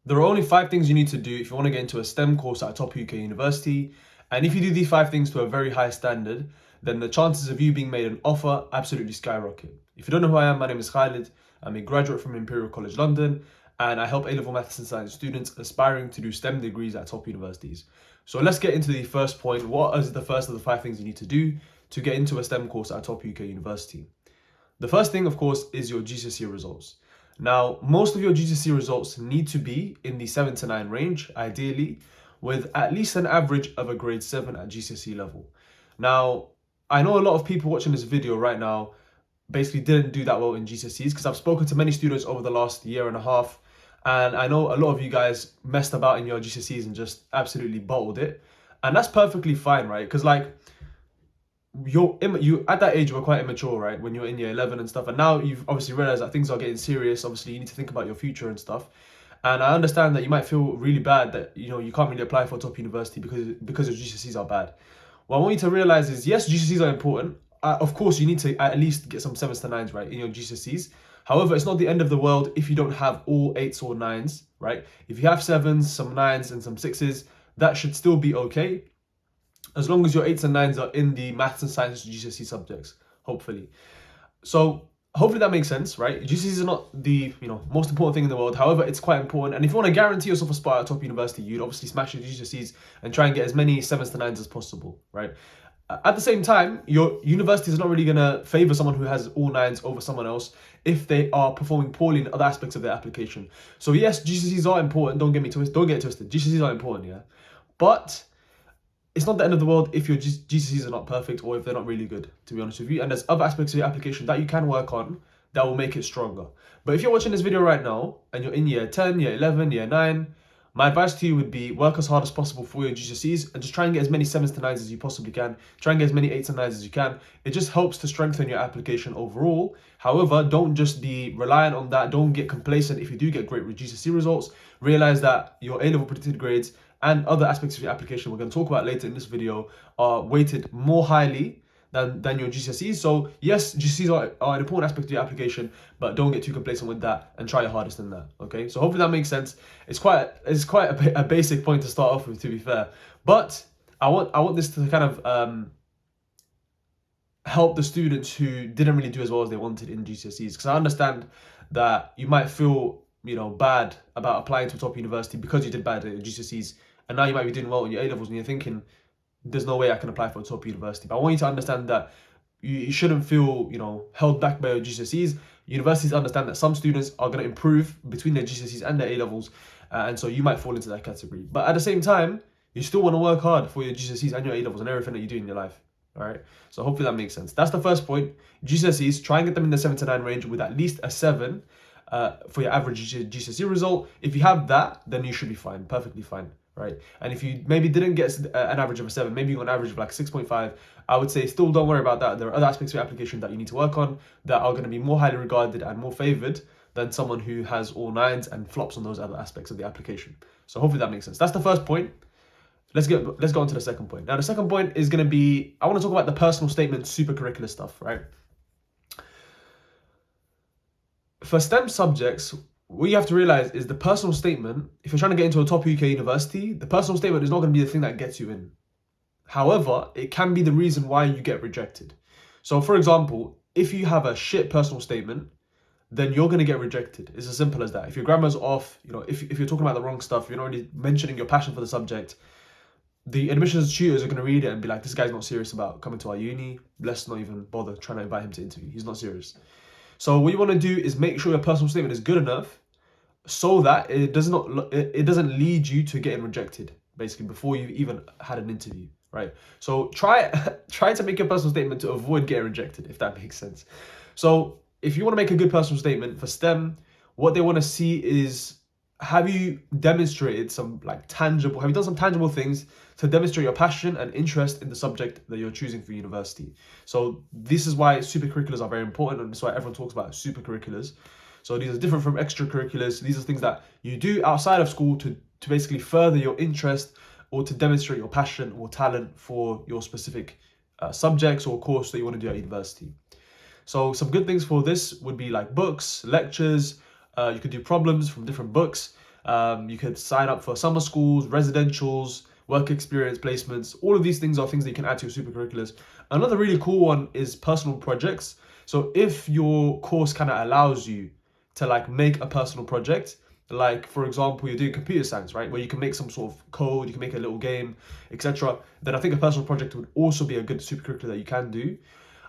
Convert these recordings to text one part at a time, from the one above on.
There are only 5 things you need to do if you want to get into a STEM course at a top UK university. And if you do these 5 things to a very high standard, then the chances of you being made an offer absolutely skyrocket. If you don't know who I am, my name is Khalid. I'm a graduate from Imperial College London, and I help A-level maths and science students aspiring to do STEM degrees at top universities. So let's get into the first point. What is the first of the 5 things you need to do to get into a STEM course at a top UK university? The first thing, of course, is your GCSE results. Now, most of your GCSE results need to be in the 7 to 9 range, ideally, with at least an average of a grade 7 at GCSE level. Now, I know a lot of people watching this video right now basically didn't do that well in GCSEs because I've spoken to many students over the last year and a half, and I know a lot of you guys messed about in your GCSEs and just absolutely bottled it. And that's perfectly fine, right? Because you at that age you were quite immature, right, when you're in year 11 and stuff, and now you've obviously realized that things are getting serious. Obviously you need to think about your future and stuff, and I understand that you might feel really bad that you can't really apply for a top university because your GCSEs are bad. What I want you to realize is, yes, GCSEs are important. Of course you need to at least get some 7s to 9s right in your GCSEs. However, it's not the end of the world if you don't have all 8s or 9s, right? If you have 7s, some 9s and some 6s, that should still be okay, as long as your 8s and 9s are in the maths and science GCSE subjects, hopefully. So hopefully that makes sense, right? GCSEs are not the most important thing in the world. However, it's quite important. And if you want to guarantee yourself a spot at a top university, you'd obviously smash your GCSEs and try and get as many 7s to 9s as possible, right? At the same time, your university is not really going to favor someone who has all 9s over someone else if they are performing poorly in other aspects of their application. So yes, GCSEs are important. Don't get it twisted. GCSEs are important, yeah. But it's not the end of the world if your GCSEs are not perfect or if they're not really good, to be honest with you. And there's other aspects of your application that you can work on that will make it stronger. But if you're watching this video right now and you're in year 10, year 11, year 9, my advice to you would be work as hard as possible for your GCSEs and just try and get as many 7s to 9s as you possibly can. Try and get as many 8s and 9s as you can. It just helps to strengthen your application overall. However, don't just be reliant on that. Don't get complacent if you do get great GCSE results. Realize that your A-level predicted grades and other aspects of your application we're going to talk about later in this video are weighted more highly than your GCSEs. So yes, GCSEs are an important aspect of your application, but don't get too complacent with that and try your hardest in that. Okay, so hopefully that makes sense. It's quite a basic point to start off with, to be fair, but I want this to kind of help the students who didn't really do as well as they wanted in GCSEs, because I understand that you might feel bad about applying to a top university because you did bad at your GCSEs, and now you might be doing well in your A-levels and you're thinking, there's no way I can apply for a top university. But I want you to understand that you shouldn't feel held back by your GCSEs. Universities understand that some students are going to improve between their GCSEs and their A-levels, and so you might fall into that category. But at the same time, you still want to work hard for your GCSEs and your A-levels and everything that you do in your life. All right, so hopefully that makes sense. That's the first point. GCSEs, try and get them in the 7 to 9 range with at least a 7 for your average GCSE result. If you have that, then you should be fine, perfectly fine, right? And if you maybe didn't get an average of a 7, maybe you got an average of like 6.5, I would say still don't worry about that. There are other aspects of your application that you need to work on that are going to be more highly regarded and more favored than someone who has all 9s and flops on those other aspects of the application. So hopefully that makes sense. That's the first point. Let's go on to the second point. Now, the second point is going to be, I want to talk about the personal statement, supercurricular stuff, right? For STEM subjects, what you have to realize is the personal statement, if you're trying to get into a top UK university, the personal statement is not going to be the thing that gets you in. However, it can be the reason why you get rejected. So, for example, if you have a shit personal statement, then you're going to get rejected. It's as simple as that. If your grammar's off, if you're talking about the wrong stuff, you're not really mentioning your passion for the subject, the admissions tutors are going to read it and be like, this guy's not serious about coming to our uni. Let's not even bother trying to invite him to interview. He's not serious. So what you want to do is make sure your personal statement is good enough so that it doesn't lead you to getting rejected, basically, before you've even had an interview, right? So try to make your personal statement to avoid getting rejected, if that makes sense. So if you want to make a good personal statement for STEM, what they want to see is, have you demonstrated have you done some tangible things to demonstrate your passion and interest in the subject that you're choosing for university? So this is why supercurriculars are very important, and that's why everyone talks about supercurriculars. So these are different from extracurriculars. These are things that you do outside of school to basically further your interest or to demonstrate your passion or talent for your specific subjects or course that you want to do at university. So some good things for this would be like books, lectures. You could do problems from different books. You could sign up for summer schools, residentials, work experience placements. All of these things are things that you can add to your super curriculars. Another really cool one is personal projects. So if your course kind of allows you to like make a personal project, like for example, you're doing computer science, right, where you can make some sort of code, you can make a little game, etc., then I think a personal project would also be a good super curricular that you can do.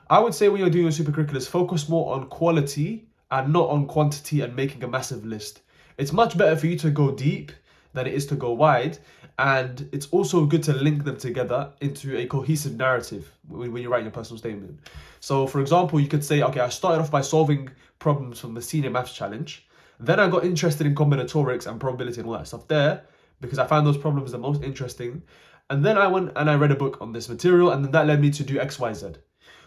I would say when you're doing your super curriculars, focus more on quality and not on quantity and making a massive list. It's much better for you to go deep than it is to go wide. And it's also good to link them together into a cohesive narrative when you write your personal statement. So for example, you could say, okay, I started off by solving problems from the senior maths challenge. Then I got interested in combinatorics and probability and all that stuff there because I found those problems the most interesting. And then I went and I read a book on this material, and then that led me to do X, Y, Z.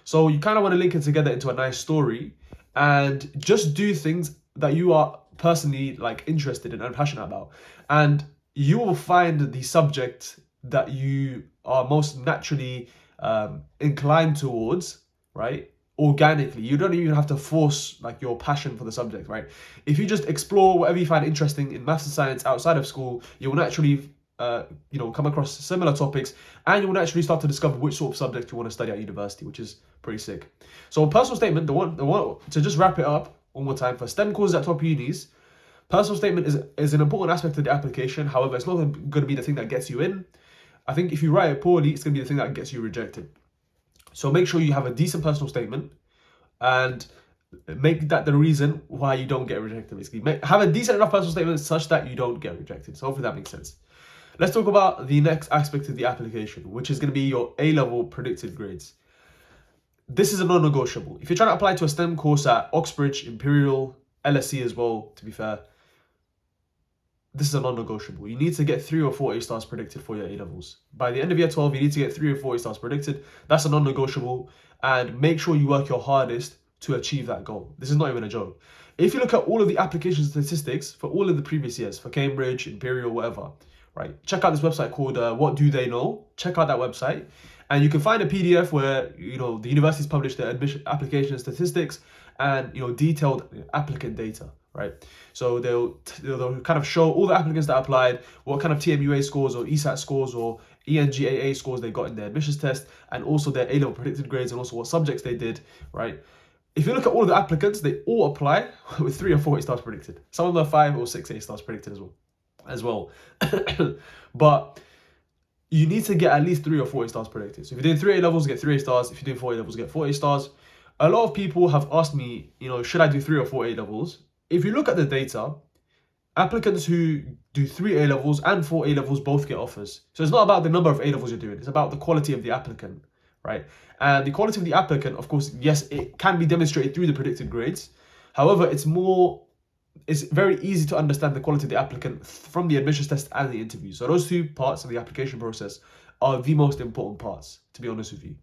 So you kind of want to link it together into a nice story and just do things that you are personally like interested in and passionate about. And you will find the subject that you are most naturally inclined towards, right? Organically. You don't even have to force like your passion for the subject, right? If you just explore whatever you find interesting in maths and science outside of school, you will naturally come across similar topics, and you will naturally start to discover which sort of subject you want to study at university, which is pretty sick. So personal statement, the one to just wrap it up one more time, for STEM courses at top unis, personal statement is an important aspect of the application. However, it's not going to be the thing that gets you in. I think if you write it poorly, it's going to be the thing that gets you rejected. So make sure you have a decent personal statement and make that the reason why you don't get rejected, basically. Have a decent enough personal statement such that you don't get rejected. So hopefully that makes sense. Let's talk about the next aspect of the application, which is going to be your A-level predicted grades. This is a non-negotiable. If you're trying to apply to a STEM course at Oxbridge, Imperial, LSE as well, to be fair, this is a non-negotiable. You need to get 3 or 4 A-stars predicted for your A-levels. By the end of year 12, you need to get 3 or 4 A-stars predicted. That's a non-negotiable, and make sure you work your hardest to achieve that goal. This is not even a joke. If you look at all of the application statistics for all of the previous years, for Cambridge, Imperial, whatever, right, check out this website called What Do They Know? Check out that website, and you can find a PDF where the universities publish their admission application statistics and detailed applicant data, right? So they'll kind of show all the applicants that applied, what kind of TMUA scores or ESAT scores or ENGAA scores they got in their admissions test, and also their A-level predicted grades, and also what subjects they did, right? If you look at all of the applicants, they all apply with 3 or 4 A-stars predicted. Some of them are 5 or 6 A-stars predicted as well. But you need to get at least 3 or 4 A-stars predicted. So if you're doing 3 A-levels, get 3 A-stars. If you're doing 4 A-levels, get 4 A-stars. A lot of people have asked me, should I do 3 or 4 A-levels? If you look at the data, applicants who do 3 A-levels and 4 A-levels both get offers. So it's not about the number of A-levels you're doing, it's about the quality of the applicant, right? And the quality of the applicant, of course, yes, it can be demonstrated through the predicted grades. However, it's very easy to understand the quality of the applicant from the admissions test and the interview. So those 2 parts of the application process are the most important parts, to be honest with you.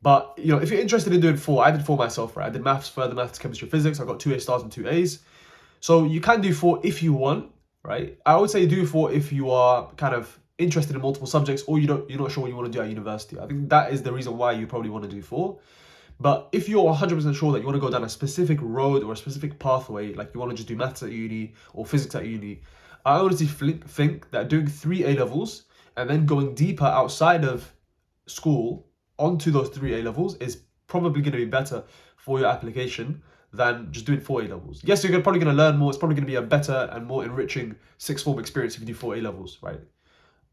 But if you're interested in doing 4, I did 4 myself, right? I did maths, further maths, chemistry, physics. I got 2 A-stars and 2 A's. So you can do 4 if you want, right? I would say do 4 if you are kind of interested in multiple subjects, or you're not sure what you want to do at university. I think that is the reason why you probably want to do 4. But if you're 100% sure that you want to go down a specific road or a specific pathway, like you want to just do maths at uni or physics at uni, I honestly think that doing 3 A-levels and then going deeper outside of school onto those 3 A-levels is probably going to be better for your application than just doing 4 A-levels. Yes, you're probably going to learn more. It's probably going to be a better and more enriching 6th form experience if you do 4 A-levels, right?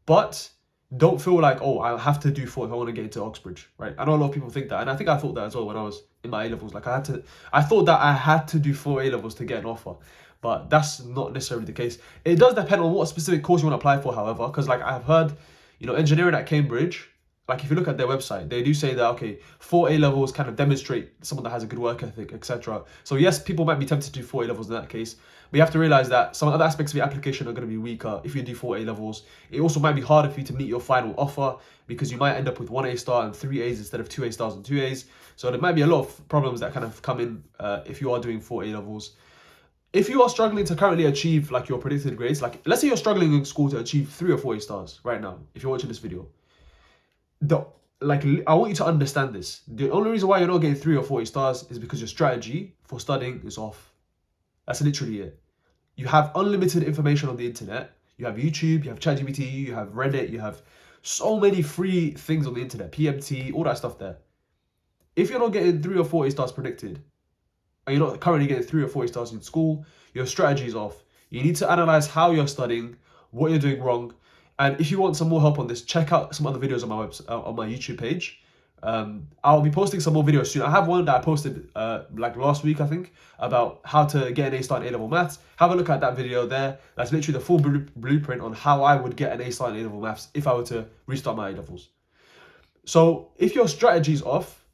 But don't feel like, oh, I have to do 4 if I want to get into Oxbridge, right? I know a lot of people think that, and I think I thought that as well when I was in my A-levels. Like I thought that I had to do 4 A-levels to get an offer, but that's not necessarily the case. It does depend on what specific course you want to apply for, however, because like I've heard, engineering at Cambridge, like if you look at their website, they do say that, okay, 4 A-levels kind of demonstrate someone that has a good work ethic, etc. So yes, people might be tempted to do 4 A-levels in that case, but you have to realize that some other aspects of your application are going to be weaker if you do 4 A-levels. It also might be harder for you to meet your final offer because you might end up with 1 A-star and 3 A's instead of 2 A-stars and 2 A's. So there might be a lot of problems that kind of come in if you are doing 4 A-levels. If you are struggling to currently achieve like your predicted grades, like let's say you're struggling in school to achieve 3 or 4 A-stars right now, if you're watching this video, I want you to understand this. The only reason why you're not getting 3 or 4 A-stars is because your strategy for studying is off. That's literally it. You have unlimited information on the internet. You have YouTube, you have ChatGPT, you have Reddit, you have so many free things on the internet, PMT, all that stuff there. If you're not getting 3 or 4 A stars predicted, and you're not currently getting 3 or 4 A stars in school, your strategy is off. You need to analyze how you're studying, what you're doing wrong, and if you want some more help on this, check out some other videos on my website, on my YouTube page. I'll be posting some more videos soon. I have one that I posted like last week, I think, about how to get an A star in A-level maths. Have a look at that video there. That's literally the full blueprint on how I would get an A star in A-level maths if I were to restart my A-levels. So if your strategy is off,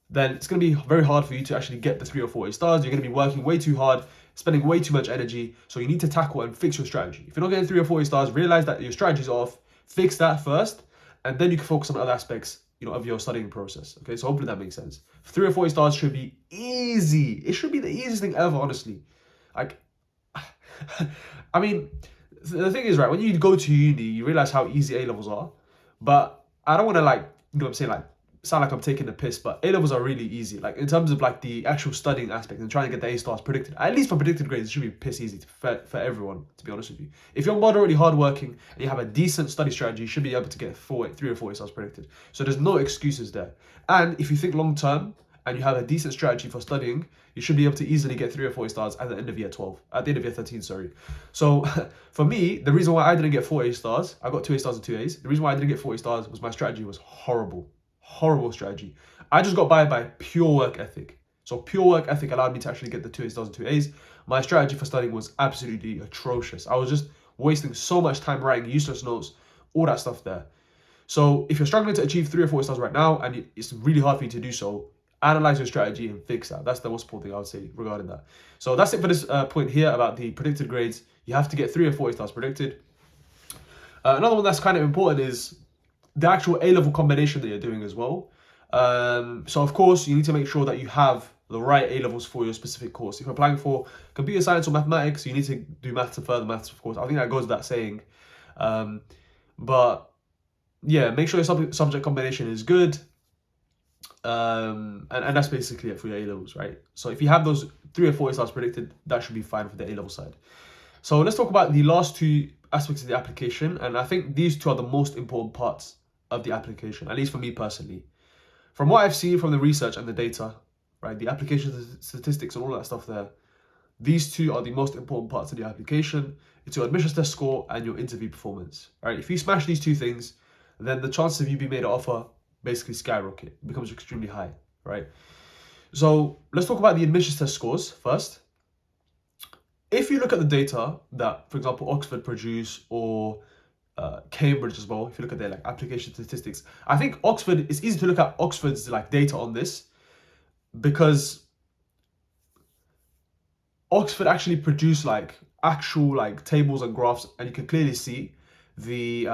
then it's going to be very hard for you to actually get the 3 or 4 A stars. You're going to be working way too hard, spending way too much energy. So you need to tackle and fix your strategy. If you're not getting 3 or 4 A stars, realize that your strategy is off. Fix that first, and then you can focus on other aspects, of your studying process. Okay, so hopefully that makes sense. 3 or 4 A stars should be easy. It should be the easiest thing ever, honestly. Like, I mean, the thing is, right, when you go to uni, you realize how easy A levels are. But I don't want to sound like I'm taking the piss, but A levels are really easy. Like in terms of like the actual studying aspect and trying to get the A stars predicted, at least for predicted grades, it should be piss easy for everyone, to be honest with you. If you're moderately hardworking and you have a decent study strategy, you should be able to get 3 or 4 A stars predicted. So there's no excuses there. And if you think long term and you have a decent strategy for studying, you should be able to easily get 3 or 4 A stars at the end of year 12, at the end of year 13, sorry. So for me, the reason why I didn't get 4 A stars, I got 2 A stars and 2 A's. The reason why I didn't get 4 A stars was my strategy was horrible strategy. I just got by pure work ethic. So pure work ethic allowed me to actually get the 2 A stars and 2 A's. My strategy for studying was absolutely atrocious. I was just wasting so much time writing useless notes, all that stuff there. So if you're struggling to achieve 3 or 4 stars right now, and it's really hard for you to do so, analyze your strategy and fix that. That's the most important thing I would say regarding that. So that's it for this point here about the predicted grades. You have to get 3 or 4 stars predicted. Another one that's kind of important is the actual A-level combination that you're doing as well. So of course, you need to make sure that you have the right A-levels for your specific course. If you're applying for computer science or mathematics, you need to do maths and further maths, of course. I think that goes without saying. But yeah, make sure your subject combination is good. And that's basically it for your A-levels, right? So if you have those 3 or 4 stars predicted, that should be fine for the A-level side. So let's talk about the last 2 aspects of the application. And I think these 2 are the most important parts of the application, at least for me personally. From what I've seen from the research and the data, right, the application statistics and all that stuff there, these 2 are the most important parts of the application. It's your admissions test score and your interview performance, right? If you smash these 2 things, then the chances of you being made an offer basically skyrocket. It becomes extremely high, right? So let's talk about the admissions test scores first. If you look at the data that, for example, Oxford produce or Cambridge as well, if you look at their like application statistics, I think Oxford, it's easy to look at Oxford's like data on this because Oxford actually produce like actual like tables and graphs, and you can clearly see the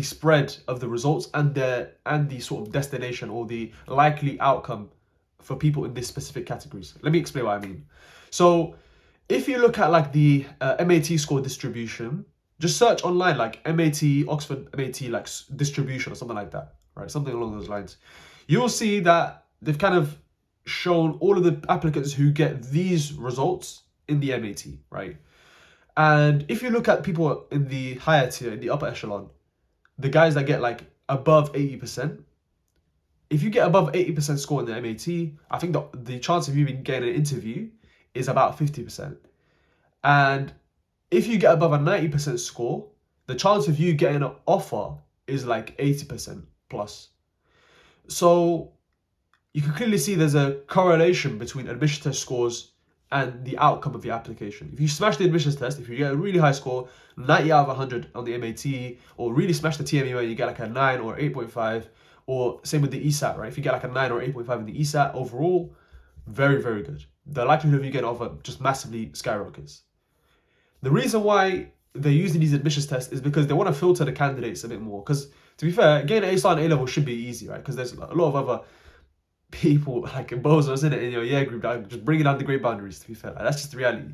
spread of the results and the sort of destination or the likely outcome for people in these specific categories. Let me explain what I mean. So if you look at like the MAT score distribution, just search online like MAT, Oxford MAT like distribution or something like that, right? Something along those lines. You'll see that they've kind of shown all of the applicants who get these results in the MAT, right? And if you look at people in the higher tier, in the upper echelon, the guys that get like above 80%, if you get above 80% score in the MAT, I think the chance of you getting an interview is about 50%. And if you get above a 90% score, the chance of you getting an offer is like 80% plus. So you can clearly see there's a correlation between admission test scores and the outcome of your application. If you smash the admissions test, if you get a really high score, 90 out of 100 on the MAT, or really smash the TME and you get like a 9 or 8.5, or same with the ESAT, right? If you get like a 9 or 8.5 in the ESAT overall, very, very good. The likelihood of you getting an offer just massively skyrockets. The reason why they're using these admissions tests is because they want to filter the candidates a bit more. Because to be fair, getting an A star in A-level should be easy, right? Because there's a lot of other people like bozos in it in your year group that are just bringing down the grade boundaries, to be fair. Like, that's just the reality.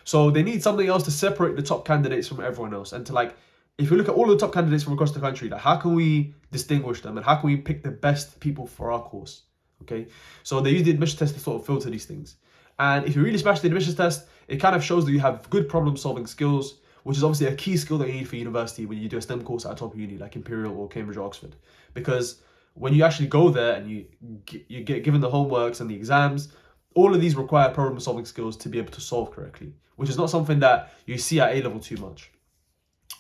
So they need something else to separate the top candidates from everyone else. And to like, if you look at all the top candidates from across the country, like how can we distinguish them and how can we pick the best people for our course? Okay, so they use the admission test to sort of filter these things. And if you really smash the admissions test, it kind of shows that you have good problem solving skills, which is obviously a key skill that you need for university when you do a STEM course at a top uni like Imperial or Cambridge or Oxford. Because when you actually go there and you get given the homeworks and the exams, all of these require problem solving skills to be able to solve correctly, which is not something that you see at A level too much.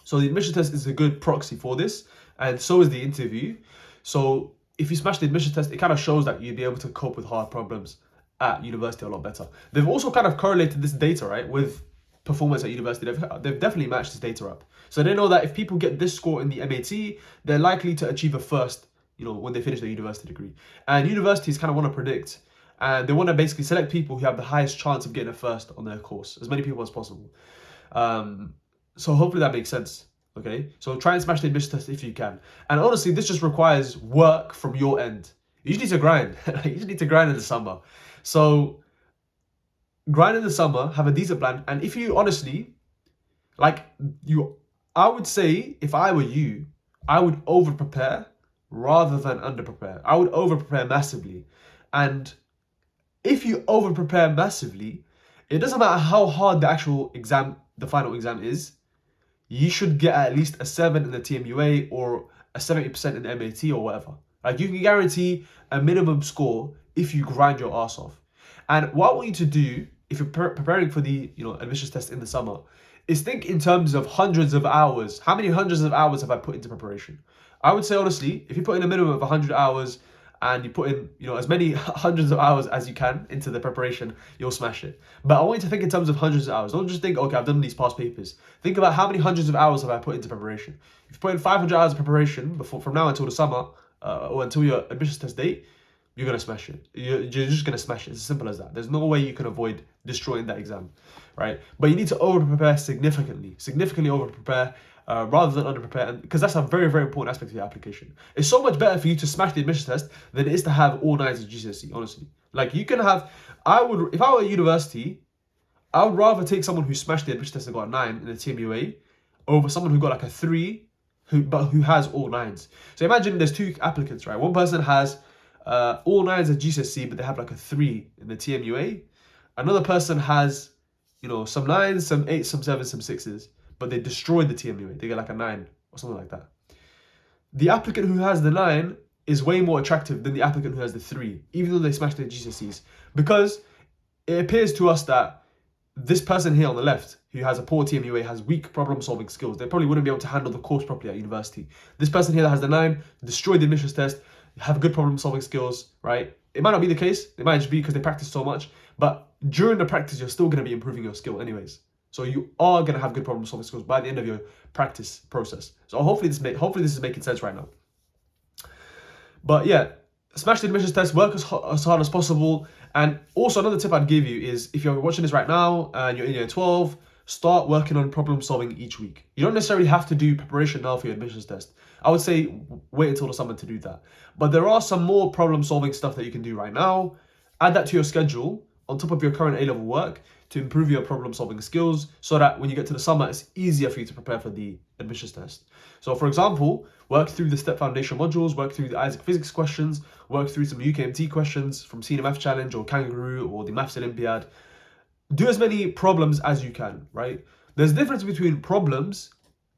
So the admission test is a good proxy for this, and so is the interview. So if you smash the admission test, it kind of shows that you'd be able to cope with hard problems at university a lot better. They've also kind of correlated this data, right, with performance at university. They've definitely matched this data up. So they know that if people get this score in the MAT, they're likely to achieve a first, when they finish their university degree. And universities kind of want to predict, and they want to basically select people who have the highest chance of getting a first on their course, as many people as possible. So hopefully that makes sense. Okay, so try and smash the admission test if you can. And honestly, this just requires work from your end. You just need to grind. You just need to grind in the summer. So grind in the summer, have a decent plan. And if you honestly, I would say if I were you, I would over prepare rather than under prepare. I would over prepare massively. And if you over prepare massively, it doesn't matter how hard the actual exam, the final exam is, you should get at least a 7 in the TMUA or a 70% in the MAT or whatever. Like, you can guarantee a minimum score if you grind your ass off. And what I want you to do, if you're preparing for the admissions test in the summer, is think in terms of hundreds of hours. How many hundreds of hours have I put into preparation? I would say, honestly, if you put in a minimum of 100 hours and you put in as many hundreds of hours as you can into the preparation, you'll smash it. But I want you to think in terms of hundreds of hours. Don't just think, okay, I've done these past papers. Think about how many hundreds of hours have I put into preparation. If you put in 500 hours of preparation from now until the summer, or until your admissions test date, you're going to smash it. You're just going to smash it. It's as simple as that. There's no way you can avoid destroying that exam, right? But you need to over-prepare significantly over-prepare, rather than under-prepare, because that's a very, very important aspect of your application. It's so much better for you to smash the admissions test than it is to have all 9s at GCSE, honestly. Like, you can have, if I were at university, I would rather take someone who smashed the admissions test and got a 9 in the TMUA over someone who got like a 3, who has all 9s. So imagine there's 2 applicants, right? One person has all 9s at GCSE, but they have like a 3 in the TMUA. Another person has, some 9s, some 8s, some 7s, some 6s, but they destroyed the TMUA. They get like a 9 or something like that. The applicant who has the 9 is way more attractive than the applicant who has the 3, even though they smashed their GCSEs, because it appears to us that this person here on the left, who has a poor TMUA, has weak problem-solving skills. They probably wouldn't be able to handle the course properly at university. This person here that has the 9, destroyed the admissions test, have good problem-solving skills, right? It might not be the case. It might just be because they practice so much. But during the practice, you're still going to be improving your skill anyways. So you are going to have good problem-solving skills by the end of your practice process. So hopefully this is making sense right now. But yeah, smash the admissions test, work as hard as possible. And also another tip I'd give you is, if you're watching this right now and you're in year 12, start working on problem solving each week. You don't necessarily have to do preparation now for your admissions test. I would say wait until the summer to do that. But there are some more problem solving stuff that you can do right now. Add that to your schedule on top of your current A-level work to improve your problem solving skills, so that when you get to the summer, it's easier for you to prepare for the admissions test. So for example, work through the STEP Foundation modules, work through the Isaac Physics questions, work through some UKMT questions from Senior Math Challenge or Kangaroo or the Maths Olympiad. Do as many problems as you can, right? There's a difference between problems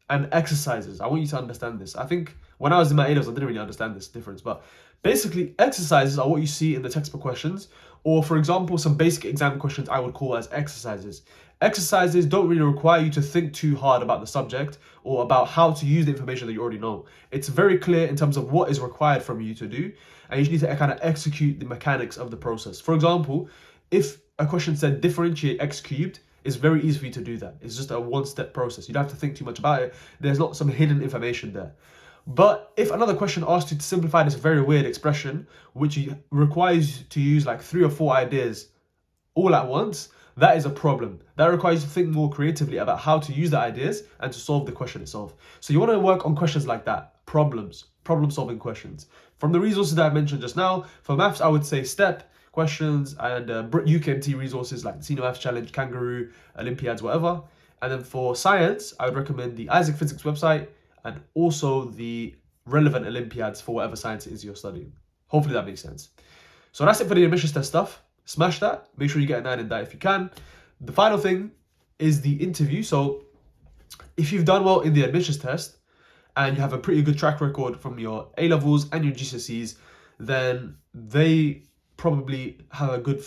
and exercises. I want you to understand this. I think when I was in my A-levels, I didn't really understand this difference, but basically exercises are what you see in the textbook questions, or for example, some basic exam questions I would call as exercises. Exercises don't really require you to think too hard about the subject or about how to use the information that you already know. It's very clear in terms of what is required from you to do, and you just need to kind of execute the mechanics of the process. For example, if a question said differentiate x cubed, it's very easy for you to do that. It's just a one-step process. You don't have to think too much about it. There's not some hidden information there. But if another question asks you to simplify this very weird expression, which requires you to use like 3 or 4 ideas all at once, that is a problem. That requires you to think more creatively about how to use the ideas and to solve the question itself. So you want to work on questions like that, problem-solving questions. From the resources that I mentioned just now, for maths, I would say STEP questions and UKMT resources like the Senior Maths Challenge, Kangaroo, Olympiads, whatever. And then for science, I would recommend the Isaac Physics website and also the relevant Olympiads for whatever science it is you're studying. Hopefully that makes sense. So that's it for the admissions test stuff. smash that. Make sure you get a 9 in that if you can. The final thing is the interview. So if you've done well in the admissions test and you have a pretty good track record from your A-levels and your GCSEs, then they probably have a good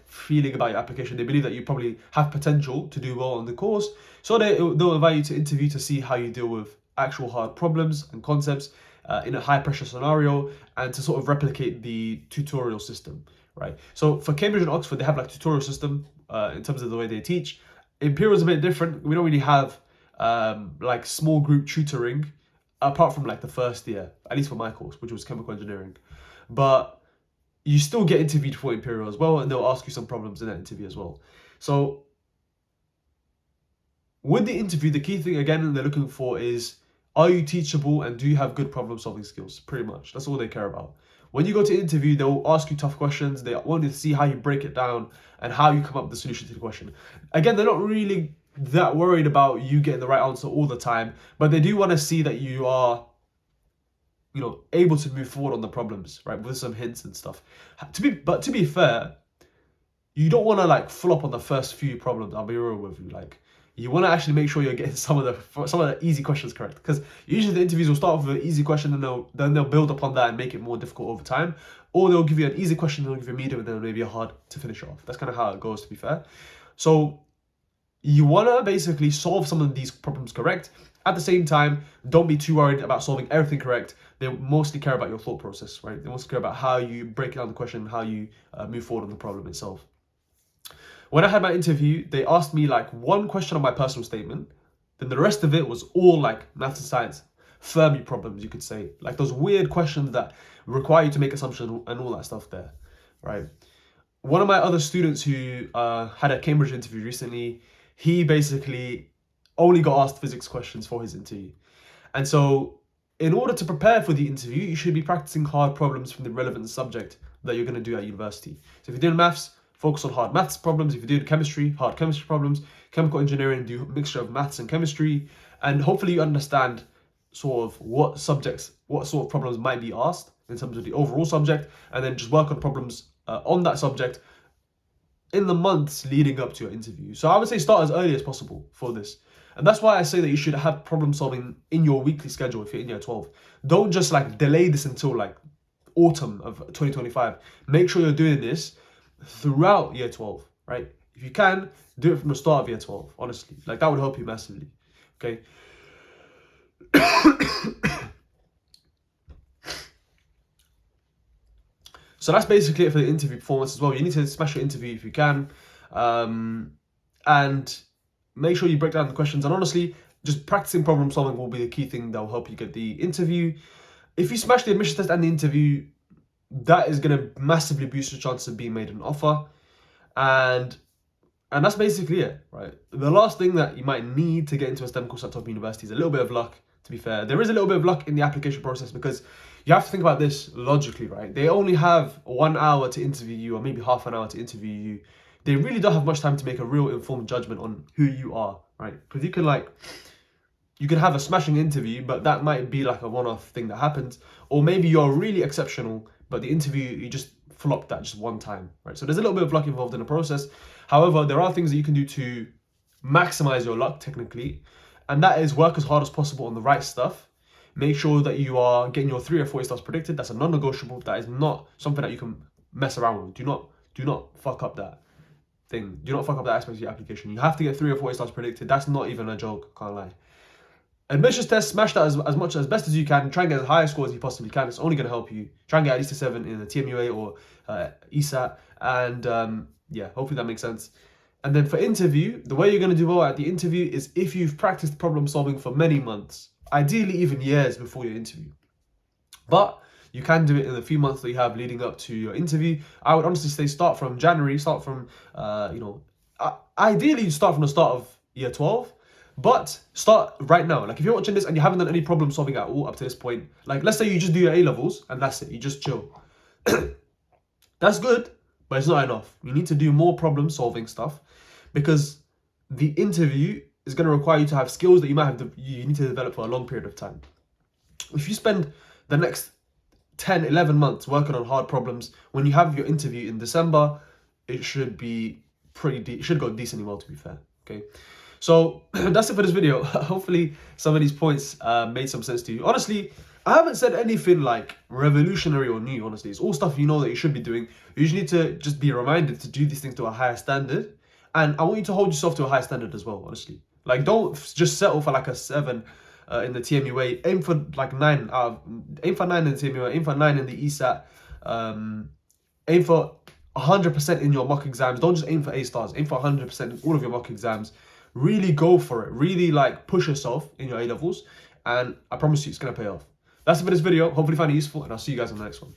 feeling about your application. They believe that you probably have potential to do well on the course. So they'll invite you to interview to see how you deal with actual hard problems and concepts in a high pressure scenario, and to sort of replicate the tutorial system, right? So for Cambridge and Oxford, they have like tutorial system in terms of the way they teach. Imperial's a bit different. We don't really have like small group tutoring apart from like the first year, at least for my course, which was chemical engineering. But you still get interviewed for Imperial as well, and they'll ask you some problems in that interview as well. So with the interview, the key thing again they're looking for is, are you teachable and do you have good problem solving skills? Pretty much. That's all they care about. When you go to interview, they'll ask you tough questions. They want to see how you break it down and how you come up with the solution to the question. Again, they're not really that worried about you getting the right answer all the time, but they do want to see that you are, able to move forward on the problems, right, with some hints and stuff. But to be fair, you don't want to like flop on the first few problems. I'll be real with you. Like, you want to actually make sure you're getting some of the easy questions correct, because usually the interviews will start off with an easy question and then they'll build upon that and make it more difficult over time, or they'll give you an easy question, they'll give you a medium, and then maybe a hard to finish off. That's kind of how it goes, to be fair. So you want to basically solve some of these problems correct. At the same time, don't be too worried about solving everything correct. They mostly care about your thought process, right? They mostly care about how you break down the question, how you move forward on the problem itself. When I had my interview, they asked me like one question on my personal statement. Then the rest of it was all like maths and science, Fermi problems, you could say. Like those weird questions that require you to make assumptions and all that stuff there, right? One of my other students who had a Cambridge interview recently, he basically only got asked physics questions for his interview. And so in order to prepare for the interview, you should be practicing hard problems from the relevant subject that you're going to do at university. So if you're doing maths, focus on hard maths problems. If you're doing chemistry, hard chemistry problems. Chemical engineering, do a mixture of maths and chemistry. And hopefully you understand sort of what sort of problems might be asked in terms of the overall subject, and then just work on problems on that subject in the months leading up to your interview. So I would say start as early as possible for this. And that's why I say that you should have problem solving in your weekly schedule if you're in year 12. Don't just like delay this until like autumn of 2025. Make sure you're doing this throughout year 12, right? If you can, do it from the start of year 12, honestly. Like, that would help you massively, okay? So that's basically it for the interview performance as well. You need to smash your interview if you can. And make sure you break down the questions. And honestly, just practicing problem solving will be the key thing that will help you get the interview. If you smash the admission test and the interview, that is going to massively boost your chances of being made an offer. And that's basically it, right? The last thing that you might need to get into a STEM course at top university is a little bit of luck, to be fair. There is a little bit of luck in the application process, because you have to think about this logically, right? They only have 1 hour to interview you, or maybe half an hour to interview you. They really don't have much time to make a real informed judgment on who you are, right? Because you can have a smashing interview, but that might be like a one-off thing that happens. Or maybe you're really exceptional, but the interview, you just flopped that just one time, right? So there's a little bit of luck involved in the process. However, there are things that you can do to maximize your luck technically, and that is work as hard as possible on the right stuff. Make sure that you are getting your 3 or 4 stars predicted. That's a non-negotiable. That is not something that you can mess around with. Do not fuck up that thing. Do not fuck up that aspect of your application. You have to get 3 or 4 stars predicted. That's not even a joke, can't lie. Admissions test, smash that as best as you can. Try and get as high a score as you possibly can. It's only going to help you. Try and get at least a 7 in the TMUA or ESAT. And yeah, hopefully that makes sense. And then for interview, the way you're going to do well at the interview is if you've practiced problem solving for many months, ideally even years before your interview. But you can do it in the few months that you have leading up to your interview. I would honestly say start from January, ideally start from the start of year 12. But start right now. Like, if you're watching this and you haven't done any problem solving at all up to this point, like, let's say you just do your A-levels and that's it. You just chill. That's good, but it's not enough. You need to do more problem solving stuff, because the interview is going to require you to have skills that you need to develop for a long period of time. If you spend the next 10, 11 months working on hard problems, when you have your interview in December, it should be it should go decently well, to be fair. Okay, so that's it for this video. Hopefully some of these points made some sense to you. Honestly, I haven't said anything like revolutionary or new. Honestly, it's all stuff you know that you should be doing. You just need to just be reminded to do these things to a higher standard, and I want you to hold yourself to a high standard as well. Honestly, like, don't just settle for like a 7 in the TMUA. Aim for like 9. Aim for 9 in the TMUA. Aim for 9 in the ESAT. Aim for 100% in your mock exams. Don't just aim for A stars. Aim for 100% in all of your mock exams. Really go for it. Really like push yourself in your A levels, and I promise you it's gonna pay off. That's it for this video. Hopefully you find it useful, and I'll see you guys on the next one.